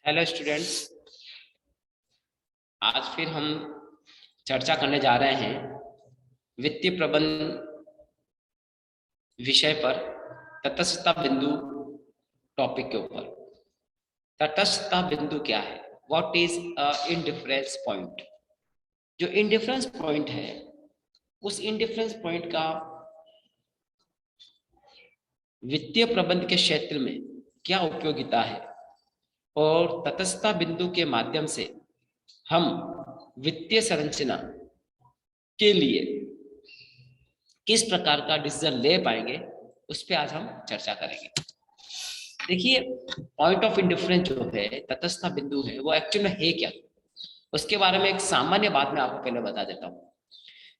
Hello students, आज फिर हम चर्चा करने जा रहे हैं वित्तीय प्रबंध विषय पर तटस्थता बिंदु टॉपिक के ऊपर। तटस्थता बिंदु क्या है? What is indifference point? जो इंडिफरेंस पॉइंट है, उस इंडिफरेंस पॉइंट का वित्तीय प्रबंध के क्षेत्र में क्या उपयोगिता है और तटस्थता बिंदु के माध्यम से हम वित्तीय संरचना के लिए किस प्रकार का डिसीजन ले पाएंगे, उस पर आज हम चर्चा करेंगे। देखिए, पॉइंट ऑफ इंडिफरेंस जो है, तटस्थ बिंदु है, वो एक्चुअल में है क्या, उसके बारे में एक सामान्य बात मैं आपको पहले बता देता हूँ।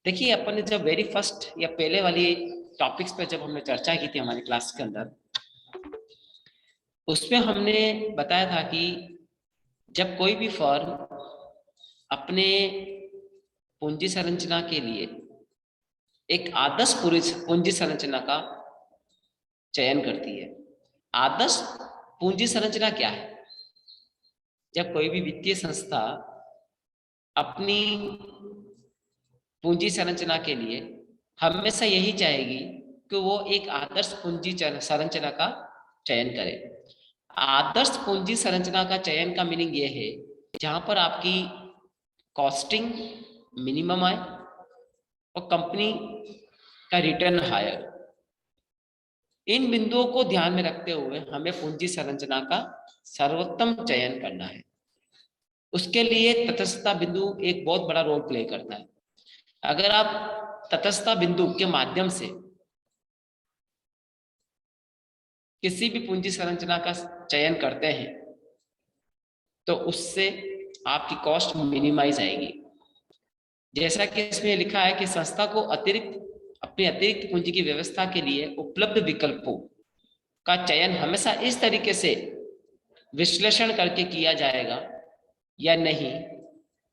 देखिए, अपन ने जब वेरी फर्स्ट या पहले वाली टॉपिक्स पे जब हमने चर्चा की थी हमारी क्लास के अंदर, उसमें हमने बताया था कि जब कोई भी फर्म अपने पूंजी संरचना के लिए एक आदर्श पूंजी संरचना का चयन करती है। आदर्श पूंजी संरचना क्या है? जब कोई भी वित्तीय संस्था अपनी पूंजी संरचना के लिए हमेशा यही चाहेगी कि वो एक आदर्श पूंजी संरचना का चयन करे। आदर्श पूंजी संरचना का चयन का मीनिंग ये है जहां पर आपकी कॉस्टिंग मिनिमम आए और कंपनी का रिटर्न हायर। इन बिंदुओं को ध्यान में रखते हुए हमें पूंजी संरचना का सर्वोत्तम चयन करना है। उसके लिए तटस्थता बिंदु एक बहुत बड़ा रोल प्ले करता है। अगर आप तटस्थता बिंदु के माध्यम से किसी भी पूंजी संरचना का चयन करते हैं तो उससे आपकी कॉस्ट मिनिमाइज आएगी। जैसा कि इसमें लिखा है कि संस्था को अपनी अतिरिक्त पूंजी की व्यवस्था के लिए उपलब्ध विकल्पों का चयन हमेशा इस तरीके से विश्लेषण करके किया जाएगा या नहीं,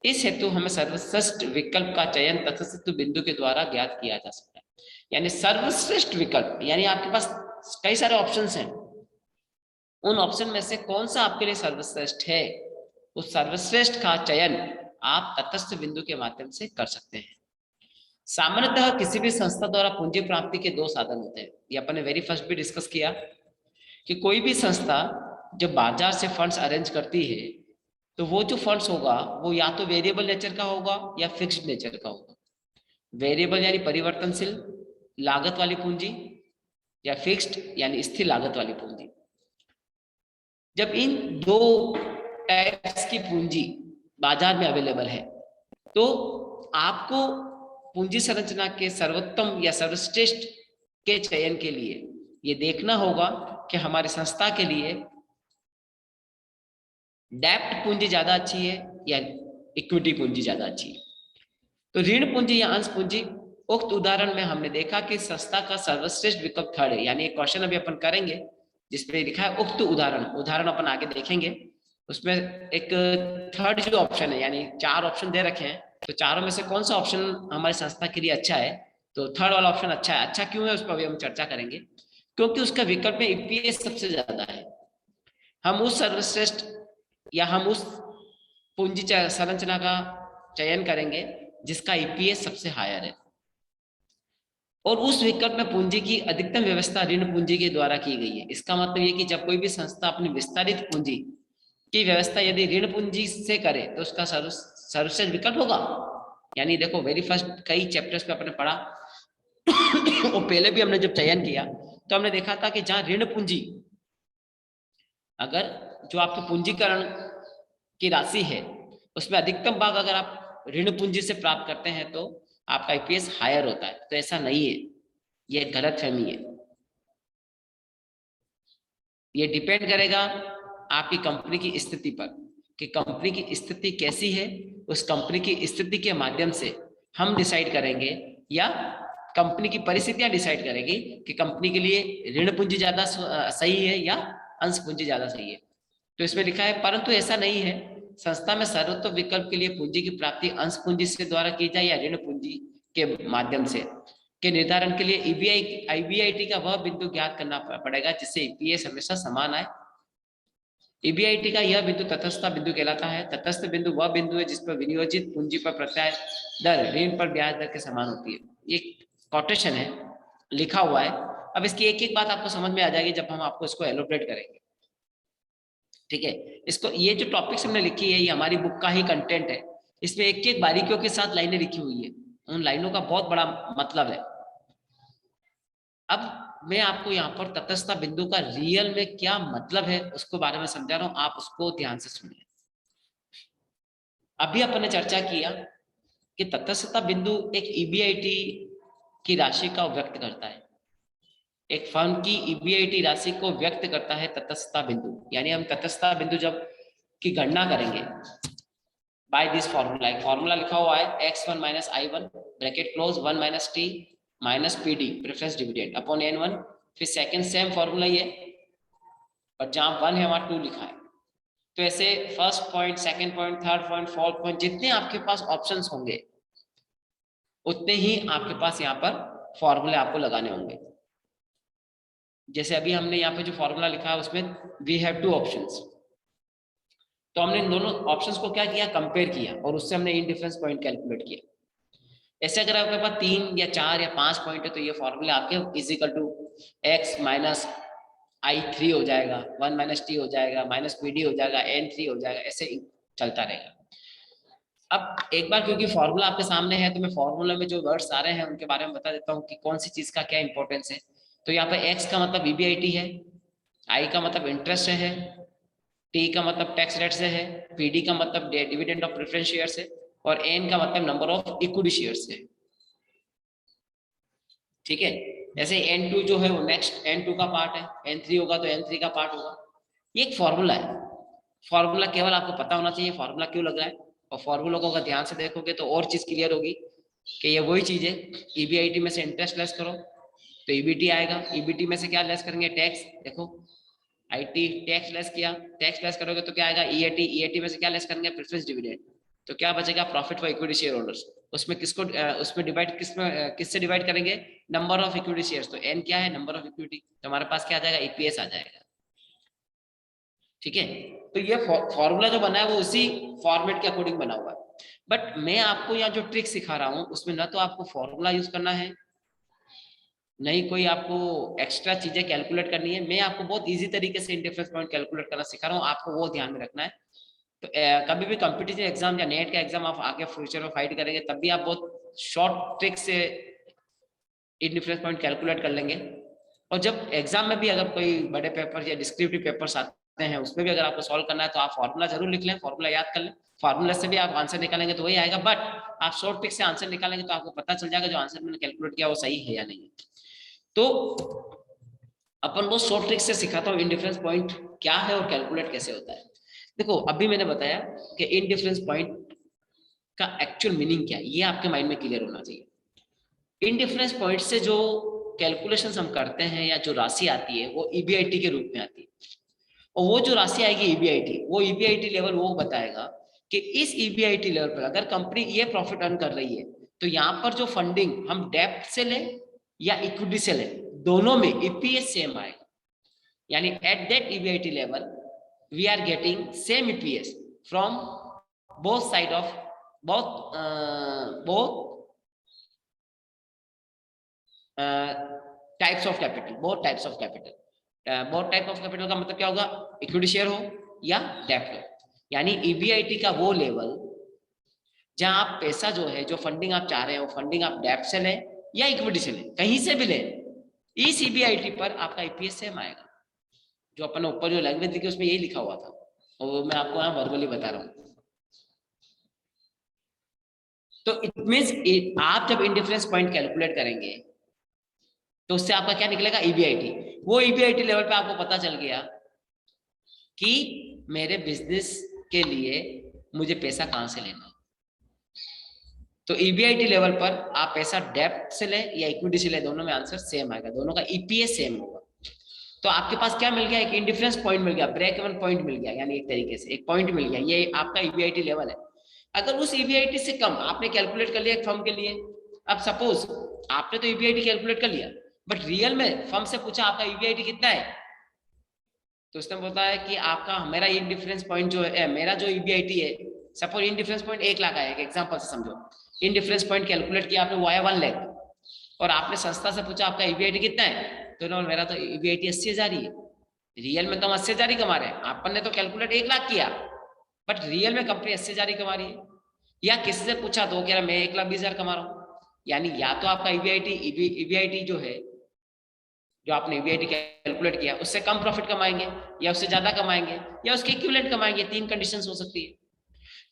इस हेतु हमें सर्वश्रेष्ठ विकल्प का चयन तटस्थ बिंदु के द्वारा ज्ञात किया जा सकता है। यानी सर्वश्रेष्ठ विकल्प, यानी आपके पास कई सारे ऑप्शंस हैं, उन ऑप्शन में से कौन सा आपके लिए सर्वश्रेष्ठ है, उस सर्वश्रेष्ठ का चयन आप तटस्थ बिंदु के माध्यम से कर सकते हैं। सामान्यतः किसी भी संस्था द्वारा पूंजी प्राप्ति के दो साधन होते हैं। ये अपन ने वेरी फर्स्ट भी डिस्कस किया कि कोई भी संस्था जब बाजार से फंड्स अरेंज करती है तो वो जो फंड्स होगा वो या तो वेरिएबल नेचर का होगा या फिक्स्ड नेचर का होगा। वेरिएबल यानी परिवर्तनशील लागत वाली पूंजी, या फिक्स्ड यानी स्थिर लागत वाली पूंजी। जब इन दो टाइप्स की पूंजी बाजार में अवेलेबल है तो आपको पूंजी संरचना के सर्वोत्तम या सर्वश्रेष्ठ के चयन के लिए ये देखना होगा कि हमारी संस्था के लिए डेब्ट पूंजी ज्यादा अच्छी है या इक्विटी पूंजी ज्यादा अच्छी है। तो ऋण पूंजी या अंश पूंजी, उक्त उदाहरण में हमने देखा कि संस्था का सर्वश्रेष्ठ विकल्प थर्ड है। यानी एक क्वेश्चन अभी अपन करेंगे जिसपे लिखा है उक्त उदाहरण अपन आगे देखेंगे। उसमें एक थर्ड जो ऑप्शन है, यानी चार ऑप्शन दे रखे हैं, तो चारों में से कौन सा ऑप्शन हमारी संस्था के लिए अच्छा है? तो थर्ड वाला ऑप्शन अच्छा है। अच्छा क्यों है उस पर अभी हम चर्चा करेंगे। क्योंकि उसका विकल्प में ईपीएस सबसे ज्यादा है। हम उस सर्वश्रेष्ठ या हम उस पूंजी संरचना का चयन करेंगे जिसका ईपीएस सबसे हायर है, और उस विकल्प में पूंजी की अधिकतम व्यवस्था ऋण पूंजी के द्वारा की गई है। इसका मतलब ये कि जब कोई भी संस्था अपनी विस्तारित पूंजी की व्यवस्था यदि ऋण पूंजी से करे तो उसका सर्वश्रेष्ठ विकल्प होगा। यानी देखो, वेरी फर्स्ट कई चैप्टर्स पे अपने पढ़ा और पहले भी हमने जब चयन किया तो हमने देखा था कि जहां ऋण पूंजी, अगर जो आपके पूंजीकरण की राशि है उसमें अधिकतम भाग अगर आप ऋण पूंजी से प्राप्त करते हैं तो आपका ईपीएस हायर होता है। तो ऐसा नहीं है, यह गलतफहमी है। ये डिपेंड करेगा आपकी कंपनी की स्थिति पर कि कंपनी की स्थिति कैसी है। उस कंपनी की स्थिति के माध्यम से हम डिसाइड करेंगे या कंपनी की परिस्थितियां डिसाइड करेगी कि कंपनी के लिए ऋण पूंजी ज्यादा सही है या अंश पूंजी ज्यादा सही है। तो इसमें लिखा है परंतु ऐसा नहीं है। संस्था में सर्वोत्तम विकल्प के लिए पूंजी की प्राप्ति अंश पूंजी से द्वारा की जाए या ऋण पूंजी के माध्यम से के निर्धारण के लिए आईबीआईटी का वह बिंदु ज्ञात करना पड़ेगा जिससे ईपीएस हमेशा समान आए। ईबीआईटी का यह बिंदु तटस्थ बिंदु कहलाता है। तटस्थ बिंदु वह बिंदु है जिस पर विनियोजित पूंजी पर प्रत्याय दर ऋण पर ब्याज दर के समान होती है। ये कोटेशन है, लिखा हुआ है। अब इसकी एक एक बात आपको समझ में आ जाएगी जब हम आपको इसको एलोबरेट करेंगे। ठीक है, इसको ये जो टॉपिक्स हमने लिखी है ये हमारी बुक का ही कंटेंट है। इसमें एक एक बारीकियों के साथ लाइनें लिखी हुई है, उन लाइनों का बहुत बड़ा मतलब है। अब मैं आपको यहाँ पर तटस्थ बिंदु का रियल में क्या मतलब है उसको बारे में समझा रहा हूं, आप उसको ध्यान से सुनिए। अभी अपन ने चर्चा किया कि तटस्थ बिंदु एक ईबीआईटी की राशि का व्यक्त करता है। एक फर्म की ईबीआईटी राशि को व्यक्त करता है तटस्थ बिंदु। यानी हम तटस्थ बिंदु जब की गणना करेंगे बाय दिस फॉर्मूला, एक फॉर्मूला लिखा हुआ है x1 minus i1 bracket close 1 minus t minus pd preference dividend upon n1। फिर सेकंड सेम फॉर्मूला ही है, पर जहां 1 है वहां 2 लिखा है। तो ऐसे first point, second point, third point, fourth point, जितने आपके पास ऑप्शंस होंगे उतने ही आपके पास यहाँ पर फॉर्मूले आपको लगाने होंगे। जैसे अभी हमने यहाँ पे जो फॉर्मूला लिखा है उसमें वी हैव 2 ऑप्शंस, तो हमने इन दोनों ऑप्शंस को क्या किया, कंपेयर किया और उससे हमने इन डिफरेंस पॉइंट कैलकुलेट किया। ऐसे अगर आपके पास 3 या 4 या 5 पॉइंट है तो ये फॉर्मूले आपके is equal to x minus i3 हो जाएगा, 1 माइनस टी हो जाएगा, माइनस pd हो जाएगा, n3 हो जाएगा, ऐसे ही चलता रहेगा। अब एक बार क्योंकि फॉर्मूला आपके सामने है तो मैं फॉर्मूला में जो वर्ड्स आ रहे हैं उनके बारे में बता देता हूँ कि कौन सी चीज का क्या इंपॉर्टेंस है। तो यहाँ पे x का मतलब ईबीआईटी है, i का मतलब इंटरेस्ट है, t का मतलब टैक्स रेट से है, pd का मतलब डिविडेंड ऑफ प्रेफरेंस शेयर्स है और n का मतलब नंबर ऑफ इक्विटी शेयर्स है। ठीक है, ऐसे n2 जो है वो नेक्स्ट n2 का पार्ट है, n3 होगा तो n3 का पार्ट होगा। ये एक फॉर्मूला है, फॉर्मूला केवल आपको पता होना चाहिए फॉर्मूला क्यों लग रहा है, और फॉर्मूला को अगर ध्यान से देखोगे तो और चीज क्लियर होगी कि ये वही चीज है। ईबीआईटी में से इंटरेस्ट लेस करो तो ईबीटी आएगा, ईबीटी में से क्या लेस करेंगे, टैक्स। देखो आईटी टैक्स लेस किया, टैक्स लेस करोगे तो क्या आएगा, ईएटी, ईएटी में से क्या लेस करेंगे, प्रेफरेंस डिविडेंड। तो क्या बचेगा, profit for equity share holders. उसमें किसको उसमें डिवाइड किससे डिवाइड करेंगे, नंबर ऑफ इक्विटी शेयर्स। तो एन क्या है, नंबर ऑफ इक्विटी, तो हमारे पास क्या आ जाएगा, ईपीएस आ जाएगा। ठीक है, तो ये फॉर्मूला जो बना है वो उसी फॉर्मेट के अकॉर्डिंग बना हुआ है। बट मैं आपको यहाँ जो ट्रिक सिखा रहा हूँ उसमें ना तो आपको फॉर्मूला यूज करना है, नहीं कोई आपको एक्स्ट्रा चीजें कैलकुलेट करनी है। मैं आपको बहुत इजी तरीके से इंडिफरेंस पॉइंट कैलकुलेट करना सिखा रहा हूँ, आपको वो ध्यान में रखना है। तो कभी भी कॉम्पिटिटिव एग्जाम या नेट का एग्जाम आप आगे फ्यूचर में फाइट करेंगे तब भी आप बहुत शॉर्ट ट्रिक से इंडिफरेंस पॉइंट कैलकुलेट कर लेंगे। और जब एग्जाम में भी अगर कोई बड़े पेपर या डिस्क्रिप्टिव पेपर्स आते हैं उसमें भी अगर आपको सॉल्व करना है तो आप फॉर्मूला जरूर लिख लें, फॉर्मूला याद कर लें, फॉर्मूला से भी आप आंसर निकालेंगे तो वही आएगा। बट आप शॉर्ट ट्रिक से आंसर निकालेंगे तो आपको पता चल जाएगा जो आंसर मैंने कैलकुलेट किया वो सही है या नहीं। तो अपन वो शॉर्ट ट्रिक से सिखाता हूँ इंडिफरेंस पॉइंट क्या है और कैलकुलेट कैसे होता है। देखो अभी मैंने बताया कि इंडिफरेंस पॉइंट का एक्चुअल मीनिंग क्या है, ये आपके माइंड में क्लियर होना चाहिए। इंडिफरेंस पॉइंट से जो कैलकुलेशंस हम करते हैं या जो राशि आती है वो ईबीआईटी के रूप में आती है, और वो जो राशि आएगी ईबीआईटी, वो ईबीआईटी लेवल वो बताएगा कि इस ईबीआईटी लेवल पर अगर कंपनी ये प्रॉफिट अर्न कर रही है तो यहाँ पर जो फंडिंग हम डेब्ट से लें या इक्विटी से लें, दोनों में ईपीएस सेम आएगा। यानी at that EBIT level we are getting same EPS from both side of both types of capital, both types of capital. Both type of capital का मतलब क्या होगा, इक्विटी शेयर हो या डेब्ट हो। यानी ईबीआईटी का वो लेवल जहां आप पैसा जो है, जो फंडिंग आप चाह रहे हो, फंडिंग आप डेब्ट से लें या इक्विटी से लें, कहीं से भी लें, इस ईबीआईटी पर आपका ईपीएस सेम आएगा। जो अपन ऊपर जो लैंग्वेज लिखी उसमें यही लिखा हुआ था और वो मैं आपको यहाँ वर्बली बता रहा हूँ। तो इट मींस आप जब इंडिफरेंस पॉइंट कैलकुलेट करेंगे तो उससे आपका क्या निकलेगा, ईबीआईटी। वो ईबीआईटी लेवल पे आपको पता चल गया कि मेरे बिजनेस के लिए मुझे पैसा कहां से लेना है। तो ईबीआईटी लेवल पर आप पैसा डेब्ट से ले या इक्विटी से ले, दोनों में आंसर सेम आएगा, दोनों का ईपीएस सेम होगा। तो आपके पास क्या मिल गया, एक इंडिफरेंस पॉइंट मिल गया, ब्रेक इवन पॉइंट मिल गया, यानी एक तरीके से एक पॉइंट मिल गया, ये आपका ईबीआईटी लेवल है। अगर उस ईबीआईटी से कम आपने कैलकुलेट कर लिया एक फर्म के लिए, अब सपोज आपने तो ईबीआईटी कैलकुलेट कर लिया बट रियल में फर्म से पूछा आपका ईबीआईटी कितना है, तो उसने बोलता है कि आपका मेरा इन डिफरेंस पॉइंट जो है, मेरा जो ईबीआईटी है, suppose in difference point 1 lakh आया, एग्जांपल से समझो, इन डिफरेंस पॉइंट कैलकुलेट किया आपने, वो आया 1 लाख, और आपने संस्था से पूछा आपका ईबीआईटी कितना है, तो उन्होंने मेरा तो ईबीआईटी 80,000 ही है। रियल में तो हम 80,000 ही कमा रहे हैं, अपन ने तो कैलकुलेट 1 लाख किया, बट रियल में कंपनी 80,000 ही कमा रही है। या किसी से पूछा तो कह रहा मैं 1,20,000 कमा रहा हूँ। यानी या तो आपका ईबीआईटी जो है, जो आपने ईबीआईटी कैलकुलेट किया, उससे कम प्रॉफिट कमाएंगे, या उससे ज्यादा कमाएंगे, या उसके इक्विवेलेंट कमाएंगे। 3 कंडीशंस हो सकती है।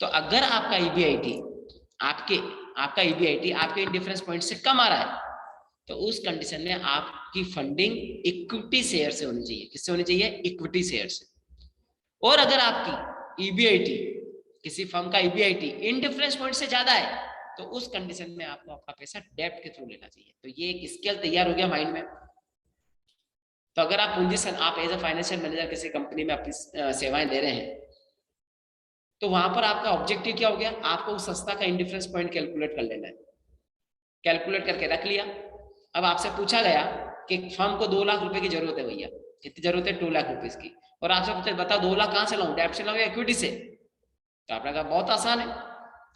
तो अगर आपका ईबीआईटी आपके इंडिफरेंस पॉइंट से कम आ रहा है, तो उस कंडीशन में आपकी फंडिंग इक्विटी शेयर से होनी चाहिए। किससे होनी चाहिए? इक्विटी शेयर से। और अगर आपकी ईबीआईटी, किसी फर्म का ईबीआईटी इंडिफरेंस पॉइंट से ज्यादा है, तो उस कंडीशन में आपको आपका पैसा डेब्ट के थ्रू लेना चाहिए। तो ये एक स्केल तैयार हो गया माइंड में। तो अगर आप आप एज अ फाइनेंशियल मैनेजर किसी कंपनी में अपनी सेवाएं दे रहे हैं, तो वहां पर आपका ऑब्जेक्टिव क्या हो गया? आपको उस संस्था का इंडिफरेंस पॉइंट कैलकुलेट कर लेना है। कैलकुलेट करके रख लिया। अब आपसे पूछा गया कि फर्म को 2 लाख रुपए की जरूरत है भैया, कितनी जरूरत है? 2 लाख रुपीज की। और आपसे पूछा बताओ 2 लाख कहां से लाऊं, डेब्ट से लाऊं या इक्विटी से? तो आपने कहा बहुत आसान है,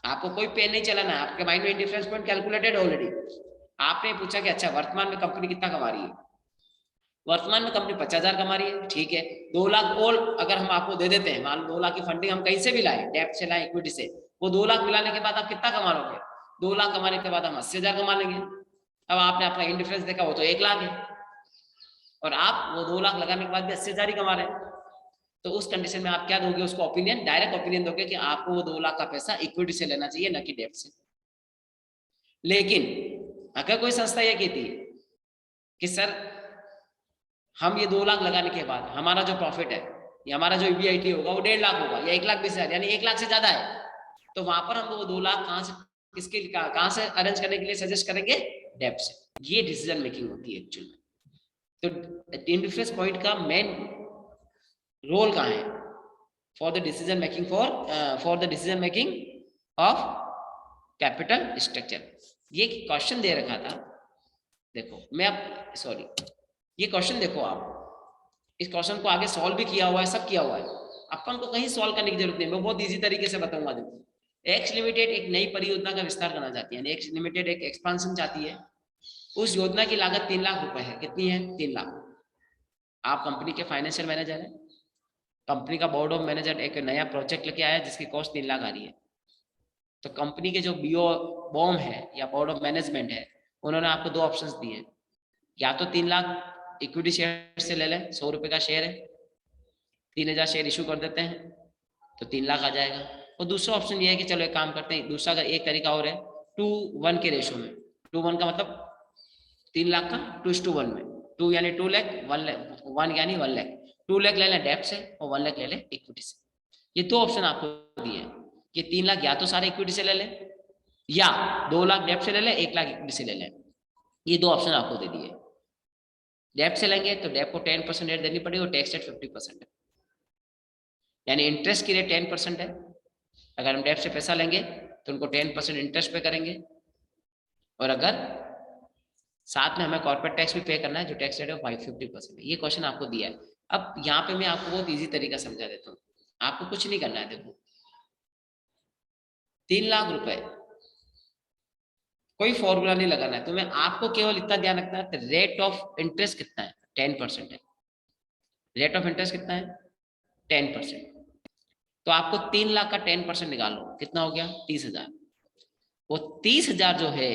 आपको कोई पेन नहीं चलाना है, आपके माइंड में इंडिफरेंस पॉइंट कैलकुलेटेड ऑलरेडी। आपने पूछा कि अच्छा वर्तमान में कंपनी कितना कमा रही है? वर्तमान में कंपनी 50,000 कमा रही है, ठीक है। 2 लाख और अगर हम आपको दे देते हैं, मान लो 2 लाख की फंडिंग हम कहीं से भी लाए, डेब्ट से लाए, इक्विटी से, वो 2 लाख मिलाने के बाद आप कितना कमा लोगे? 2 लाख कमाने के बाद हम 80,000 कमा लेंगे। अब आपने अपना इंडिफरेंस देखा, वो तो 1 लाख है, और आप वो 2 लाख लगाने के बाद भी 80,000 ही कमा रहे हैं। तो उस कंडीशन में आप क्या दोगे उसको? ओपिनियन, डायरेक्ट ओपिनियन दोगे कि आपको वो 2 लाख का पैसा इक्विटी से लेना चाहिए, न कि डेब्ट से। लेकिन अगर कोई संस्था ये कहती है कि सर हम ये 2 लाख लगाने के बाद हमारा जो प्रॉफिट है, या हमारा जो ईबीआईटी होगा वो 1.5 लाख होगा, या 1,20,000, यानी 1 लाख से ज्यादा है, तो वहां पर हम वो 2 लाख कहां से अरेंज करने के लिए सजेस्ट करेंगे? डेब्ट से। ये डिसीजन मेकिंग होती है एक्चुअली। तो इंडिफरेंस पॉइंट का मेन रोल कहाँ है? For the decision making of capital structure. ये क्वेश्चन दे रखा था, देखो मैं अब सॉरी, ये क्वेश्चन देखो आप, इस क्वेश्चन को आगे सॉल्व भी किया हुआ है, सब किया हुआ है, अपन को कहीं सॉल्व करने की जरूरत नहीं। मैं बहुत इजी तरीके से बताऊंगा। देखो, एक्स लिमिटेड एक नई परियोजना का विस्तार करना चाहती है, एक्स लिमिटेड एक एक्सपांशन चाहती है। उस योजना की लागत 3 लाख रुपए है। कितनी है? 3 लाख। आप कंपनी के फाइनेंशियल मैनेजर हैं, कंपनी का बोर्ड ऑफ मैनेजर एक नया प्रोजेक्ट लेके आया जिसकी कॉस्ट 3 लाख आ रही है। तो कंपनी के जो बॉम है या बोर्ड ऑफ मैनेजमेंट है, उन्होंने आपको 2 ऑप्शंस दिए। या तो 3 लाख इक्विटी शेयर से ले लें, 100 रुपए का शेयर है, 3,000 शेयर इशू कर देते हैं, तो 3 लाख आ जाएगा। और दूसरा ऑप्शन ये है कि चलो एक काम करते हैं, दूसरा एक तरीका और है, 2:1 के रेशो में। 2:1 का मतलब 3 लाख का 2:1 में, 2 यानी 2 लाख, 1 यानी 1 लाख। 2 लाख ले लें डेब्ट से और 1 लाख ले लें इक्विटी से। ये 2 ऑप्शन आपको दिए कि 3 लाख या तो सारे इक्विटी से ले लें, या 2 लाख डेब्ट से ले लें, 1 लाख इक्विटी से ले लें। ये 2 ऑप्शन आपको दे दिए। डेब्ट से लेंगे तो डेब्ट को 10% रेट देनी पड़ेगी और टैक्स रेट 50% है, यानी इंटरेस्ट की रेट 10% है। अगर हम डेब्ट से पैसा लेंगे तो उनको 10% इंटरेस्ट पे करेंगे, और अगर साथ में हमें कॉर्पोरेट टैक्स भी पे करना है, जो टैक्स रेट है 50% है। ये क्वेश्चन आपको दिया है। अब यहाँ पे मैं आपको बहुत इजी तरीका समझा देता हूँ। आपको कुछ नहीं करना है। देखो 3 लाख रुपए, कोई फॉर्मूला नहीं लगाना है तुम्हें, आपको केवल इतना ध्यान रखना है रेट ऑफ इंटरेस्ट कितना है, 10% है। रेट ऑफ इंटरेस्ट कितना है? 10%। तो आपको 3 लाख का 10% निकालो, कितना हो गया? 30,000। वो 30,000 जो है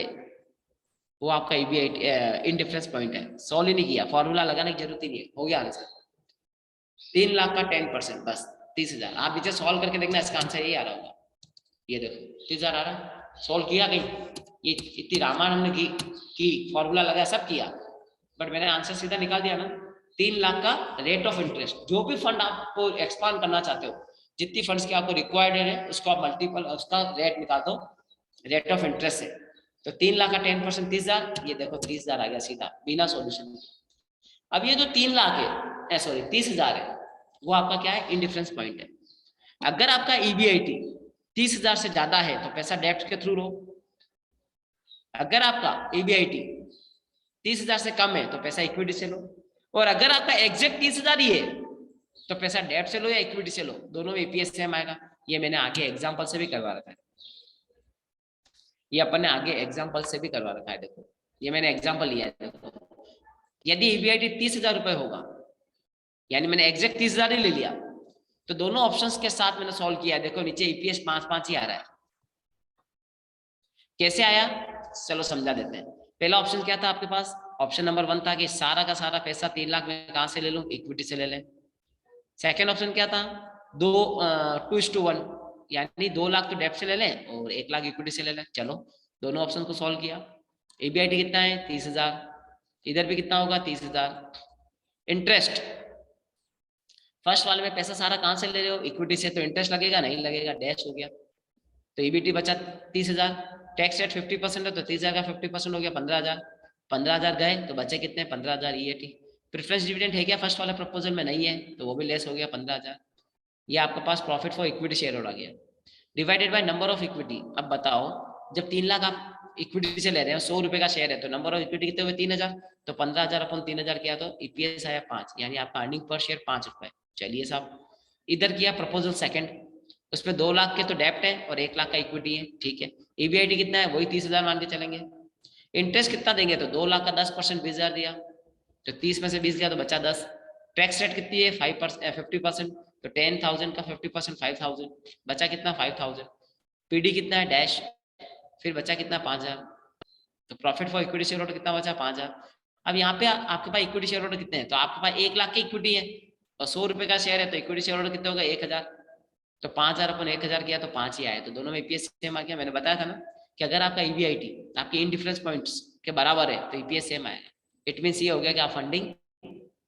वो आपका ईबीआईटी इंडिफरेंस पॉइंट है। सॉल्व ही नहीं किया, फॉर्मूला लगाने की जरूरत ही नहीं है, हो गया आंसर। 3 लाख का 10% बस 30,000। आप नीचे सॉल्व करके देखना, इसका आंसर यही आ रहा होगा। ये देखो 30,000 आ रहा है। सॉल्व किया कहीं? ये इतनी रामायण हमने की फॉर्मूला लगाया, सब किया, बट मैंने आंसर सीधा निकाल दिया ना। 3 लाख का रेट ऑफ इंटरेस्ट, जो भी फंड आपको एक्सपांड करना चाहते हो, जितनी फंड्स की आपको रिक्वायर्ड है, उसको आप मल्टीपल उसका रेट निकाल दो रेट ऑफ इंटरेस्ट से। तो 3 लाख का 10% 30,000, ये देखो 30,000 आ गया सीधा बिना सॉल्यूशन। अब ये जो 3 लाख है, सॉरी 30,000 है, वो आपका क्या है? इंडिफरेंस पॉइंट है। अगर आपका ईबीआईटी 30,000 से ज्यादा है तो पैसा डेब्ट के थ्रू लो। अगर आपका ईबीआईटी 30,000 से कम है तो पैसा इक्विटी से लो। और अगर आपका एग्जैक्ट 30,000 ही है तो पैसा डेब्ट से लो या इक्विटी से लो, दोनों में ईपीएस सेम आएगा। ये मैंने आगे एग्जांपल से भी करवा रखा है, ये अपन ने आगे एग्जांपल से भी करवा रखा है। देखो ये मैंने एग्जांपल लिया है। देखो यदि ईबीआईटी 30,000 रुपए होगा, यानी मैंने एग्जैक्ट 30,000 ही ले लिया, तो दोनों ऑप्शंस के साथ मैंने सॉल्व किया। देखो नीचे ईपीएस 5 ही आ रहा है। कैसे आया चलो समझा देते हैं। पहला ऑप्शन क्या था आपके पास, ऑप्शन नंबर 1 था कि सारा का सारा पैसा 3 लाख में कहां से ले लूं, इक्विटी से ले लें। सेकेंड ऑप्शन क्या था, 2:1, यानी 2 लाख तो डेब्ट से ले लें और 1 लाख इक्विटी से ले लें। चलो दोनों ऑप्शन को सॉल्व किया। ईबीआईटी कितना है 30,000, इधर भी कितना होगा 30,000। इंटरेस्ट फर्स्ट वाले में पैसा सारा कहां से ले रहे हो, इक्विटी से, तो इंटरेस्ट लगेगा नहीं लगेगा, डैश हो गया। तो ईबीटी बचा 30,000, टैक्स रेट 50% है तो 30,000 का 50% हो गया 15,000। 15,000 गए तो बचे कितने 15,000 ईएटी। प्रेफरेंस डिविडेंड है क्या फर्स्ट वाले प्रपोजल में, नहीं है, तो वो भी लेस हो गया 15,000। ये आपके पास profit for equity share holder आ गया, divided by number of equity. अब बताओ जब 3 लाख आप इक्विटी से ले रहे हैं, 100 रुपए का शेयर है, तो नंबर ऑफ इक्विटी कितने हुए 3,000, तो 15,000 अपन 3,000 किया तो ईपीएस आया 5, यानी आपका अर्निंग पर शेयर 5 रुपए। चलिए साहब इधर किया प्रपोजल सेकंड, उसमें 2 लाख के तो डेप्ट है और 1 लाख का इक्विटी है, ठीक है। ईबीआईटी कितना है वही 30,000 मान के चलेंगे। इंटरेस्ट कितना देंगे, तो 2 लाख का 10% 20,000 दिया, तो 30 में से 20 गया तो बचा 10। टैक्स रेट कितनी है 50%, तो 10,000 का 50% 5,000, बचा कितना 5,000। पीडी कितना है डैश, फिर बचा कितना 5,000। तो profit for equity share holder कितना बचा 5,000। अब यहाँ पे आपके पास इक्विटी शेयर होल्डर कितने हैं, तो आपके पास 1 लाख की इक्विटी है और 100 रुपए का शेयर है, तो इक्विटी शेयर होल्डर कितने होगा 1,000। तो 5,000 अपन 1,000 किया तो 5 ही आया, तो दोनों में ईपीएस सेम आ गया। मैंने बताया था ना कि अगर आपका ईबीआईटी आपके इनडिफरेंस पॉइंट्स के बराबर है तो ईपीएस सेम आएगा। इट मीन ये हो गया कि आप फंडिंग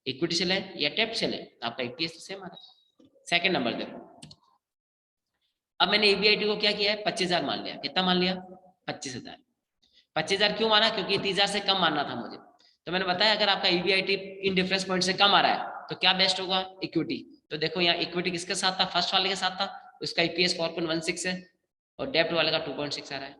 इक्विटी से लें या डेब्ट से लें, आपका ईपीएस सेम आ रहा है। सेकंड नंबर देखो, अब मैंने ईबीआईटी को क्या किया है 25,000 मान लिया। कितना मान लिया 25,000। 25,000 क्यों माना, क्योंकि 30,000 से कम मानना था मुझे। तो मैंने बताया अगर आपका ईबीआईटी इन डिफरेंस पॉइंट से कम आ रहा है तो क्या बेस्ट होगा, इक्विटी। तो देखो यहाँ इक्विटी किसके साथ था, फर्स्ट वाले के साथ था, उसका ईपीएस 4.16 है और डेब्ट वाले का 2.6 आ रहा है।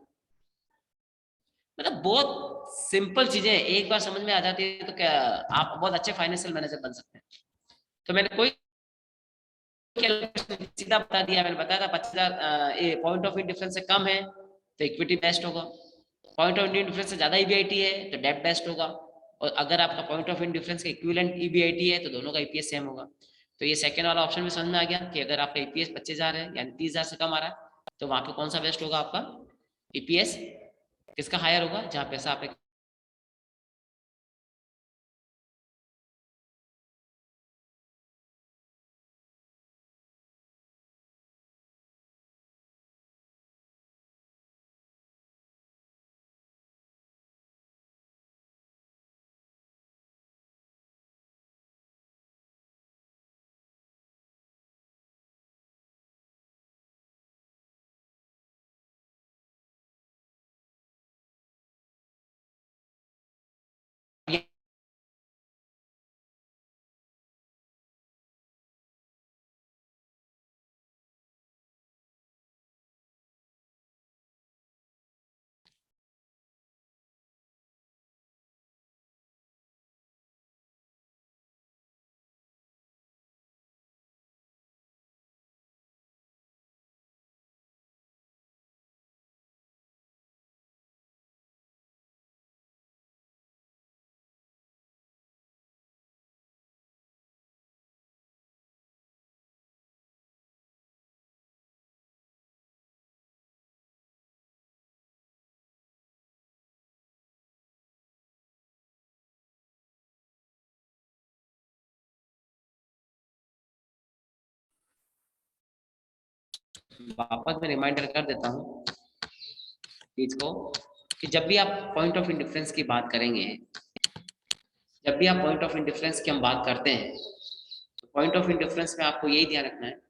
मतलब बहुत सिंपल चीजें एक बार समझ में आ जाती है तो क्या आप बहुत अच्छे फाइनेंशियल मैनेजर बन सकते हैं। तो मैंने कोई सीधा बता दिया, मैंने बताया था 25,000 पॉइंट ऑफ व्यू डिफरेंस से कम है तो इक्विटी बेस्ट होगा, पॉइंट ऑफ व्यू डिफरेंस से ज्यादा ईबीआईटी है तो डेब्ट बेस्ट होगा, और अगर आपका पॉइंट ऑफ व्यू डिफरेंस का इक्विवेलेंट ईबीआईटी है तो दोनों का ईपीएस सेम होगा। तो ये सेकंड वाला ऑप्शन भी समझ में आ गया कि अगर आपका ईपीएस 25,000 है यानी 30,000 से कम आ रहा है तो वहां पे कौन सा बेस्ट होगा, आपका ईपीएस किसका हायर होगा, जहां पैसा आप वापस में रिमाइंडर कर देता हूँ चीज को कि जब भी आप पॉइंट ऑफ इंडिफरेंस की बात करेंगे, जब भी आप पॉइंट ऑफ इंडिफरेंस की हम बात करते हैं तो पॉइंट ऑफ इंडिफरेंस में आपको यही ध्यान रखना है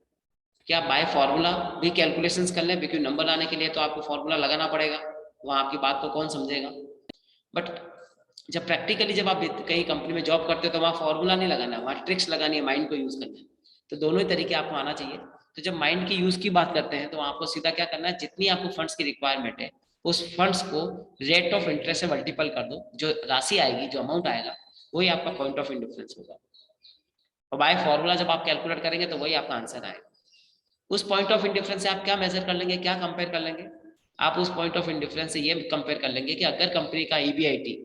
कि आप बाय फार्मूला भी कैलकुलेशंस कर लें, क्योंकि नंबर लाने के लिए तो आपको फार्मूला लगाना पड़ेगा, वहाँ आपकी बात को कौन समझेगा। बट जब प्रैक्टिकली जब आप कहीं कंपनी में जॉब करते हो तो वहाँ फार्मूला नहीं लगाना है, वहाँ ट्रिक्स लगानी है, माइंड को यूज करना है। तो दोनों ही तरीके आपको आना चाहिए। तो जब माइंड की यूज की बात करते हैं तो आपको सीधा क्या करना है, जितनी आपको फंड्स की रिक्वायरमेंट है उस फंड्स को रेट ऑफ इंटरेस्ट से मल्टीपल कर दो, जो राशि आएगी जो अमाउंट आएगा वही आपका पॉइंट ऑफ इंडिफरेंस होगा। और बाय फॉर्मूला जब आप कैलकुलेट करेंगे तो वही आपका आंसर आएगा। उस पॉइंट ऑफ इंडिफरेंस से आप क्या मेजर कर लेंगे, क्या कंपेयर कर लेंगे? आप उस पॉइंट ऑफ इंडिफरेंस से ये कंपेयर कर लेंगे कि अगर कंपनी का ईबीआईटी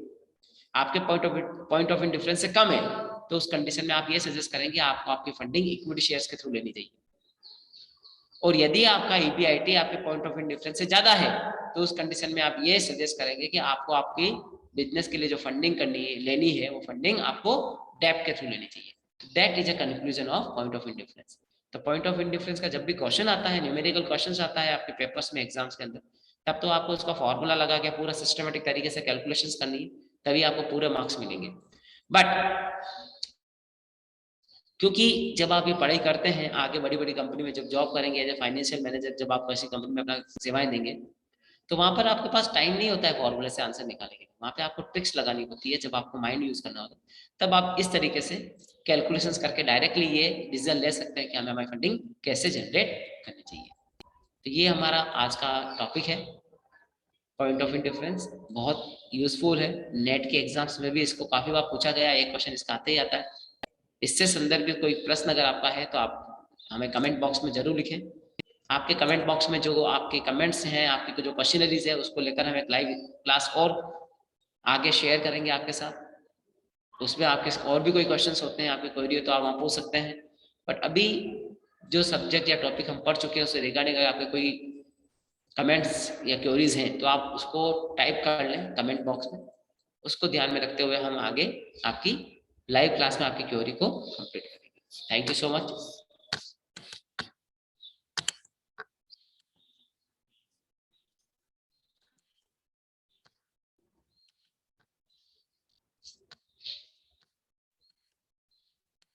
आपके पॉइंट ऑफ इंडिफरेंस से कम है तो उस कंडीशन में आप ये सजेस्ट करेंगे आपको आपकी फंडिंग इक्विटी शेयर्स के थ्रू लेनी चाहिए। और यदि आपका ईबीआईटी आपके पॉइंट ऑफ इंडिफरेंस से ज्यादा है तो उस कंडीशन में आप ये सजेस्ट करेंगे कि आपको आपकी बिजनेस के लिए जो फंडिंग करनी है, लेनी है, वो फंडिंग आपको डेब्ट के थ्रू लेनी चाहिए। That is a conclusion of point of indifference. तो पॉइंट ऑफ इंडिफरेंस का जब भी क्वेश्चन आता है, न्यूमेरिकल क्वेश्चन आता है आपके पेपर्स में, एग्जाम्स के अंदर, तब तो आपको उसका फॉर्मूला लगा के पूरा सिस्टमेटिक तरीके से कैलकुलेशंस करनी है, तभी आपको पूरे मार्क्स मिलेंगे। बट क्योंकि जब आप ये पढ़ाई करते हैं, आगे बड़ी बड़ी कंपनी में जब जॉब करेंगे एज ए फाइनेंशियल मैनेजर, जब आप ऐसी कंपनी में अपना सेवाएं देंगे, तो वहां पर आपके पास टाइम नहीं होता है फॉर्मूले से आंसर निकालने के लिए। वहां पे आपको ट्रिक्स लगानी होती है, जब आपको माइंड यूज करना होता है तब आप इस तरीके से कैलकुलेशंस करके डायरेक्टली ये डिसीजन ले सकते हैं कि हमें हमारी फंडिंग कैसे जनरेट करनी चाहिए। तो ये हमारा आज का टॉपिक है, पॉइंट ऑफ इंडिफरेंस। बहुत यूजफुल है, नेट के एग्जाम्स में भी इसको काफी बार पूछा गया, एक क्वेश्चन इसका आते ही आता है। इससे संदर्भित कोई प्रश्न अगर आपका है तो आप हमें कमेंट बॉक्स में जरूर लिखें। आपके कमेंट बॉक्स में जो आपके कमेंट्स हैं, आपकी जो क्वेश्चनरीज है, उसको लेकर हम एक लाइव क्लास और आगे शेयर करेंगे आपके साथ। उसमें आपके और भी कोई क्वेश्चंस होते हैं, आपकी क्वेरी हो तो आप वहाँ पूछ सकते हैं। बट अभी जो सब्जेक्ट या टॉपिक हम पढ़ चुके हैं उससे रिगार्डिंग अगर आपके कोई कमेंट्स या क्वेरीज हैं तो आप उसको टाइप कर लें कमेंट बॉक्स में। उसको ध्यान में रखते हुए हम आगे आपकी लाइव क्लास में आपकी क्वेरी को कंप्लीट करेंगे। Thank you so much.